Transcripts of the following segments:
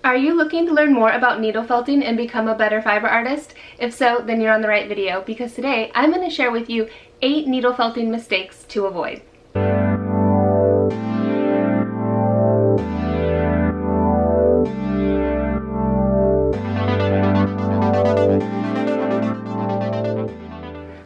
Are you looking to learn more about needle felting and become a better fiber artist? If so, then you're on the right video, because today I'm going to share with you 8 needle felting mistakes to avoid.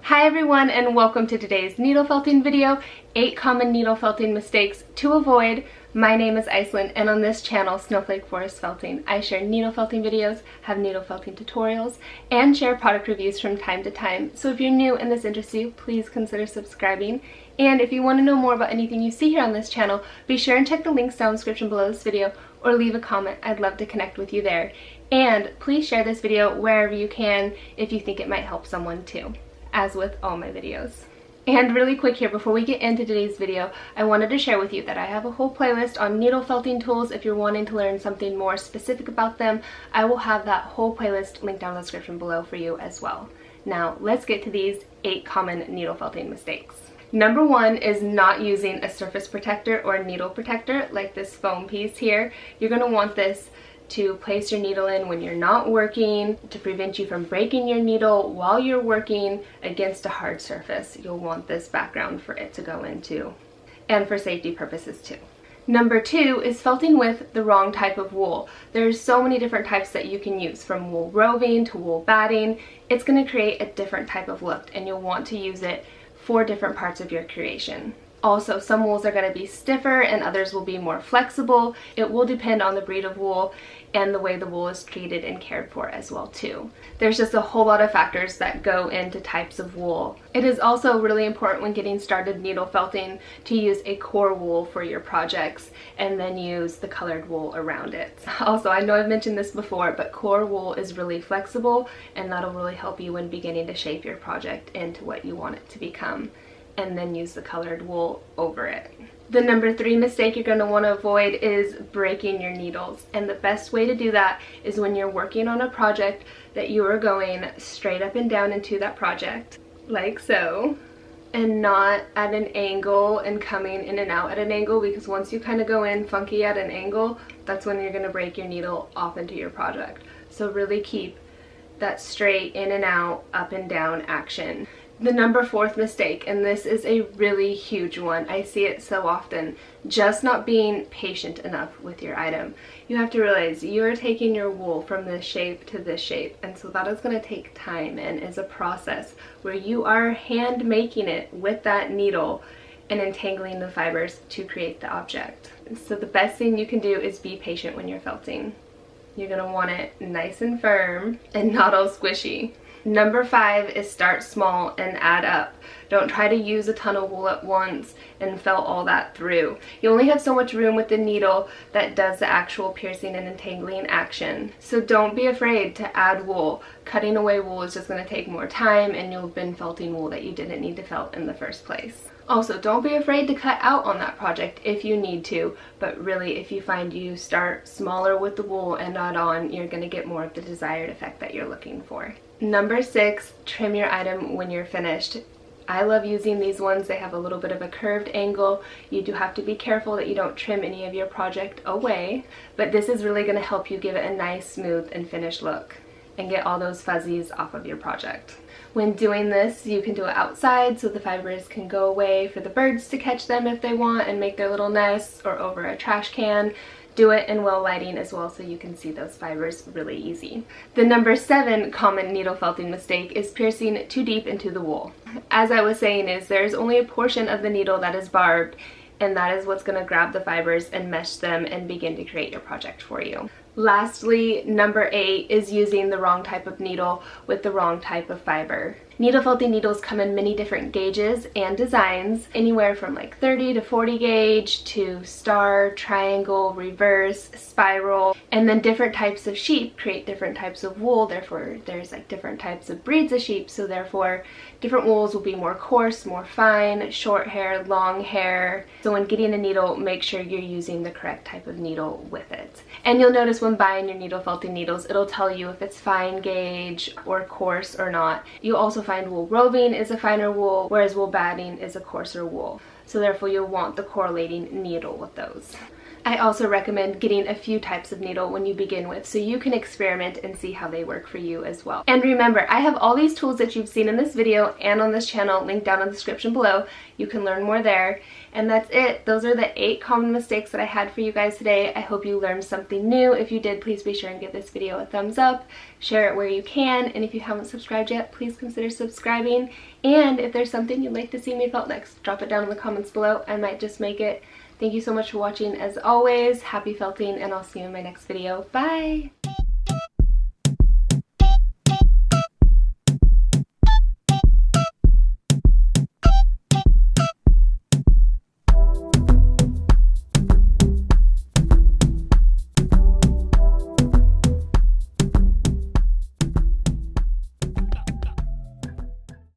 Hi everyone, and welcome to today's needle felting video, 8 common needle felting mistakes to avoid. My name is Iceland, and on this channel, Snowflake Forest Felting, I share needle felting videos, have needle felting tutorials, and share product reviews from time to time. So if you're new and this interests you, please consider subscribing. And if you want to know more about anything you see here on this channel, be sure and check the links down in the description below this video or leave a comment. I'd love to connect with you there. And please share this video wherever you can if you think it might help someone too, as with all my videos. And really quick here, before we get into today's video, I wanted to share with you that I have a whole playlist on needle felting tools. If you're wanting to learn something more specific about them, I will have that whole playlist linked down in the description below for you as well. Now, let's get to these 8 common needle felting mistakes. Number 1 is not using a surface protector or a needle protector like this foam piece here. You're going to want this to place your needle in when you're not working, to prevent you from breaking your needle while you're working against a hard surface. You'll want this background for it to go into, and for safety purposes too. Number 2 is felting with the wrong type of wool. There's so many different types that you can use, from wool roving to wool batting. It's going to create a different type of look, and you'll want to use it for different parts of your creation. Also, some wools are going to be stiffer and others will be more flexible. It will depend on the breed of wool and the way the wool is treated and cared for as well too. There's just a whole lot of factors that go into types of wool. It is also really important when getting started needle felting to use a core wool for your projects and then use the colored wool around it. Also, I know I've mentioned this before, but core wool is really flexible and that'll really help you when beginning to shape your project into what you want it to become, and then use the colored wool over it. The number 3 mistake you're going to want to avoid is breaking your needles, and the best way to do that is when you're working on a project that you are going straight up and down into that project, like so, and not at an angle and coming in and out at an angle, because once you kind of go in funky at an angle, that's when you're going to break your needle off into your project. So really keep that straight in and out, up and down action. The number 4th mistake, and this is a really huge one, I see it so often, just not being patient enough with your item. You have to realize you are taking your wool from this shape to this shape, and so that is going to take time and is a process where you are hand making it with that needle and entangling the fibers to create the object. So the best thing you can do is be patient when you're felting. You're going to want it nice and firm and not all squishy. Number 5 is start small and add up. Don't try to use a ton of wool at once and felt all that through. You only have so much room with the needle that does the actual piercing and entangling action. So don't be afraid to add wool. Cutting away wool is just going to take more time, and you'll have been felting wool that you didn't need to felt in the first place. Also, don't be afraid to cut out on that project if you need to, but really if you find you start smaller with the wool and add on, you're going to get more of the desired effect that you're looking for. Number 6, trim your item when you're finished. I love using these ones. They have a little bit of a curved angle. You do have to be careful that you don't trim any of your project away, but this is really going to help you give it a nice, smooth, and finished look and get all those fuzzies off of your project. When doing this, you can do it outside so the fibers can go away for the birds to catch them if they want and make their little nests, or over a trash can. Do it in well lighting as well so you can see those fibers really easy. The number 7 common needle felting mistake is piercing too deep into the wool. As I was saying, there's only a portion of the needle that is barbed, and that is what's going to grab the fibers and mesh them and begin to create your project for you. Lastly, number 8 is using the wrong type of needle with the wrong type of fiber. Needle felting needles come in many different gauges and designs, anywhere from like 30 to 40 gauge to star, triangle, reverse, spiral, and then different types of sheep create different types of wool. Therefore, there's like different types of breeds of sheep, so therefore different wools will be more coarse, more fine, short hair, long hair. So when getting a needle, make sure you're using the correct type of needle with it. And you'll notice when buying your needle felting needles, it'll tell you if it's fine gauge or coarse or not. You'll also find wool roving is a finer wool, whereas wool batting is a coarser wool. So therefore you'll want the correlating needle with those. I also recommend getting a few types of needle when you begin with so you can experiment and see how they work for you as well. And remember, I have all these tools that you've seen in this video and on this channel linked down in the description below. You can learn more there. And that's it. Those are the 8 common mistakes that I had for you guys today. I hope you learned something new. If you did, please be sure and give this video a thumbs up, share it where you can, and if you haven't subscribed yet, please consider subscribing. And if there's something you'd like to see me felt next, drop it down in the comments below. I might just make it. Thank you so much for watching as always. Happy felting, and I'll see you in my next video. Bye!